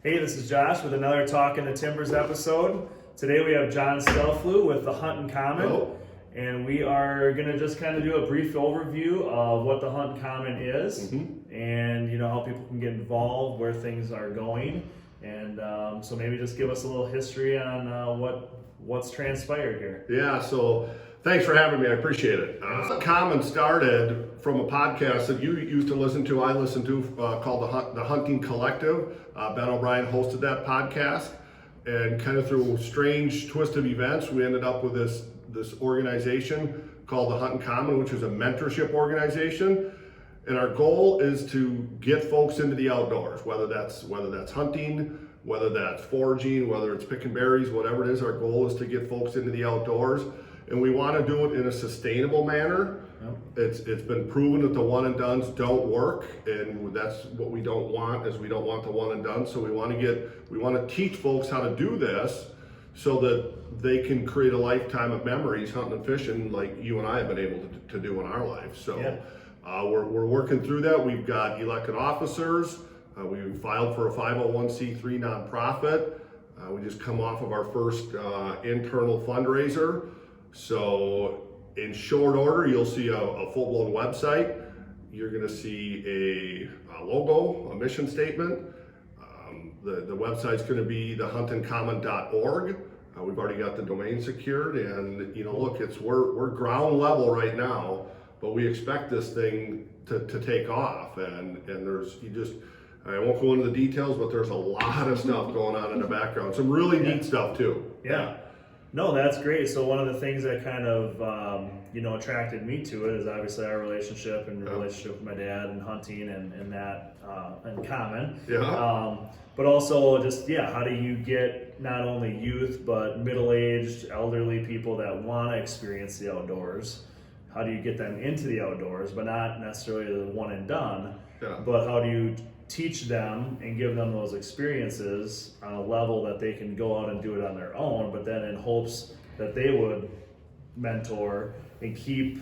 Hey, this is Josh with another Talk in the Timbers episode. Today we have John Stellflue with the Hunt in Common. Hello. And we are going to just kind of do a brief overview of what the Hunt in Common is and how people can get involved, where things are going. And so maybe just give us a little history on what's transpired here. Yeah, so thanks for having me. I appreciate it. Common started from a podcast that you used to listen to, I listened to, called the Hunting Collective. Ben O'Brien hosted that podcast, and kind of through a strange twist of events, we ended up with this organization called the Hunt in Common, which is a mentorship organization. And our goal is to get folks into the outdoors, whether that's hunting, whether that's foraging, whether it's picking berries, whatever it is. Our goal is to get folks into the outdoors, and we want to do it in a sustainable manner. It's been proven that the one and dones don't work, and that's what we don't want. Is we don't want the one and done. So we want to teach folks how to do this, so that they can create a lifetime of memories hunting and fishing, like you and I have been able to do in our life. So. Yeah. We're working through that. We've got elected officers. We filed for a 501c3 nonprofit. We just come off of our first internal fundraiser. So in short order, you'll see a full-blown website. You're going to see a logo, a mission statement. The website's going to be thehuntincommon.org. We've already got the domain secured, and look, we're ground level right now. But we expect this thing to take off, and I won't go into the details, but there's a lot of stuff going on in the background. Some really neat stuff too. Yeah. No, that's great. So one of the things that kind of attracted me to it is obviously our relationship and relationship with my dad and hunting and that in common. Yeah. But also just how do you get not only youth but middle-aged, elderly people that want to experience the outdoors? How do you get them into the outdoors, but not necessarily the one and done, but how do you teach them and give them those experiences on a level that they can go out and do it on their own, but then in hopes that they would mentor and keep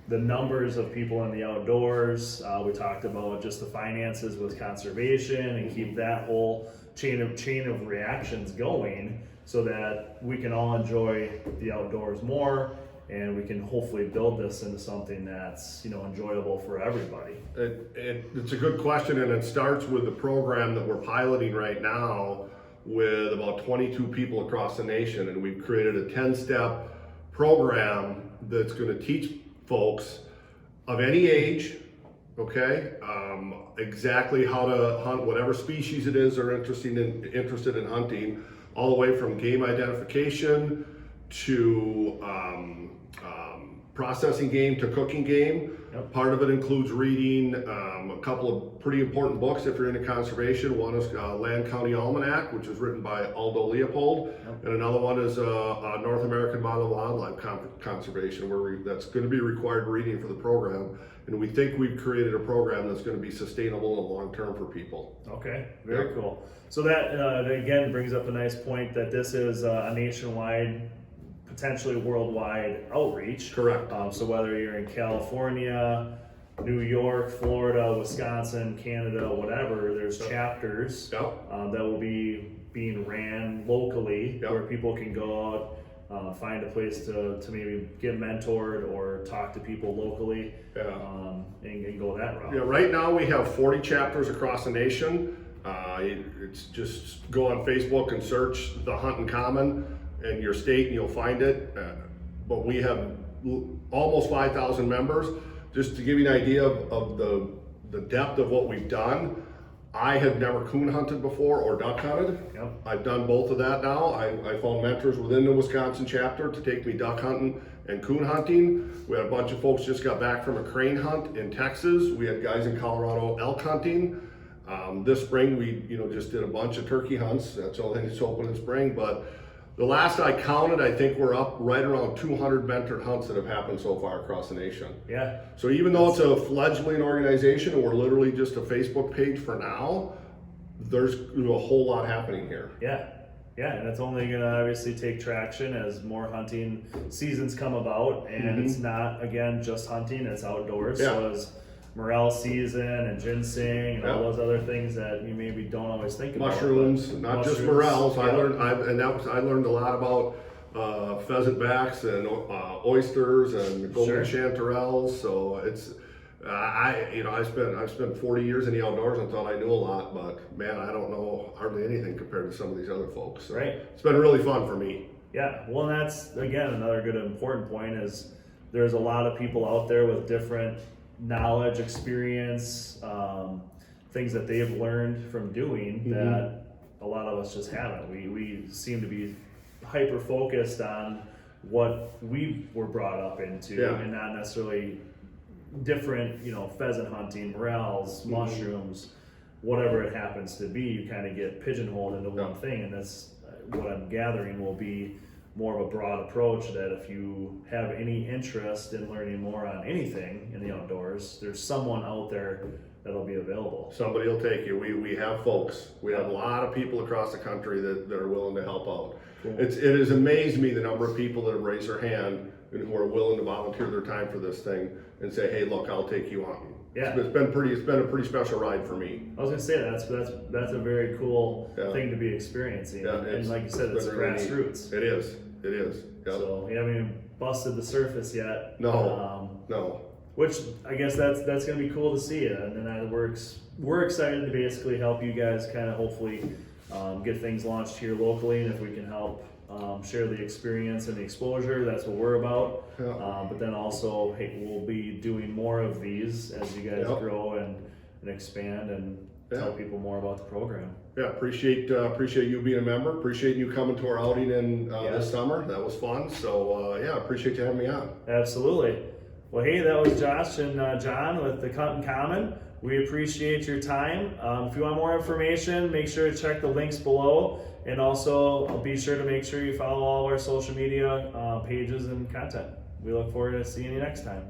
the numbers of people in the outdoors. We talked about just the finances with conservation and keep that whole chain of reactions going so that we can all enjoy the outdoors more. And we can hopefully build this into something that's enjoyable for everybody. It's a good question, and it starts with the program that we're piloting right now with about 22 people across the nation, and we've created a 10-step program that's going to teach folks of any age, exactly how to hunt whatever species it is they're interested in hunting, all the way from game identification to processing game to cooking game. Yep. Part of it includes reading a couple of pretty important books if you're into conservation. One is Land County Almanac, which is written by Aldo Leopold, and another one is North American Model Wildlife Conservation, that's going to be required reading for the program. And we think we've created a program that's going to be sustainable and long-term for people. Okay, very cool. So that again brings up a nice point that this is a nationwide, potentially worldwide outreach. Correct. So whether you're in California, New York, Florida, Wisconsin, Canada, whatever, there's chapters that will be being ran locally where people can go out, find a place to maybe get mentored or talk to people locally and go that route. Yeah, right now we have 40 chapters across the nation. It's just go on Facebook and search the Hunt in Common in your state and you'll find it. But we have almost 5,000 members. Just to give you an idea of the depth of what we've done, I have never coon hunted before or duck hunted. Yep. I've done both of that now. I found mentors within the Wisconsin chapter to take me duck hunting and coon hunting. We had a bunch of folks just got back from a crane hunt in Texas. We had guys in Colorado elk hunting. This spring we just did a bunch of turkey hunts. That's all things open in spring, but the last I counted, I think we're up right around 200 mentored hunts that have happened so far across the nation. Yeah. So even though it's a fledgling organization and we're literally just a Facebook page for now, there's a whole lot happening here. Yeah. Yeah, and it's only going to obviously take traction as more hunting seasons come about, and it's not, again, just hunting, it's outdoors. Yeah. So as morel season and ginseng and all those other things that you maybe don't always think about. Mushrooms, not just morels. I learned a lot about pheasant backs and oysters and golden chanterelles. So it's I've spent 40 years in the outdoors and thought I knew a lot, but man, I don't know hardly anything compared to some of these other folks. So it's been really fun for me. Yeah, well, and that's again another good important point is there's a lot of people out there with different knowledge, experience, things that they've learned from doing that a lot of us just haven't. We seem to be hyper focused on what we were brought up into and not necessarily different, pheasant hunting, morels, mushrooms, whatever it happens to be. You kind of get pigeonholed into one thing, and that's what I'm gathering will be more of a broad approach that if you have any interest in learning more on anything in the outdoors, there's someone out there that'll be available. Somebody will take you. We have folks. We have a lot of people across the country that are willing to help out. Cool. It has amazed me the number of people that have raised their hand and who are willing to volunteer their time for this thing and say, hey, look, I'll take you on. Yeah. It's been a pretty special ride for me. I was gonna say that's a very cool thing to be experiencing. Yeah, and like you said, it's grassroots. It is. Yep. So you haven't even busted the surface yet. No. Which I guess that's gonna be cool to see, and then we're excited to basically help you guys kind of hopefully get things launched here locally, and if we can help share the experience and the exposure, that's what we're about. But then also, hey, we'll be doing more of these as you guys grow and expand and tell people more about the program. Yeah, appreciate you being a member. Appreciate you coming to our outing in this summer. That was fun. So appreciate you having me on. Absolutely. Well, hey, that was Josh and John with the Hunt in Common. We appreciate your time. If you want more information, make sure to check the links below. And also be sure to make sure you follow all of our social media pages and content. We look forward to seeing you next time.